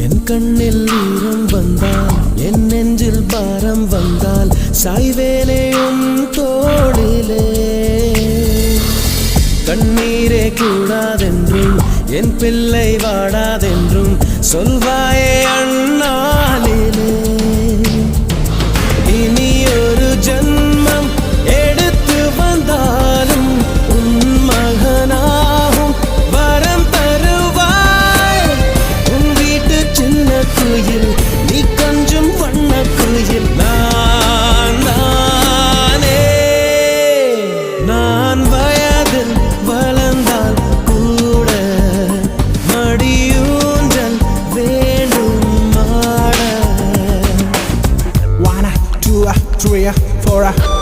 என் கண்ணில் ஈரம் வந்தால் என் நெஞ்சில் பாரம் வந்தால் சாய்வேனே உன் தோளிலே கண்ணீரே கூடாதென்றும் என் பிள்ளை வாடாதென்றும் சொல்வாயே அண்ணாலிலே இனி ஒரு ஜன்மம் எடுத்து வந்தாலும் உன் மகனாகும் வரம் தருவாய் உன் வீட்டு சின்ன குயில் நீ கொஞ்சம் வண்ண குயில் நான் தானே நான் வயதில் வளர்ந்தால் கூட மடியூஞ்சல் வேண்டும் ஆட 1 2 3 4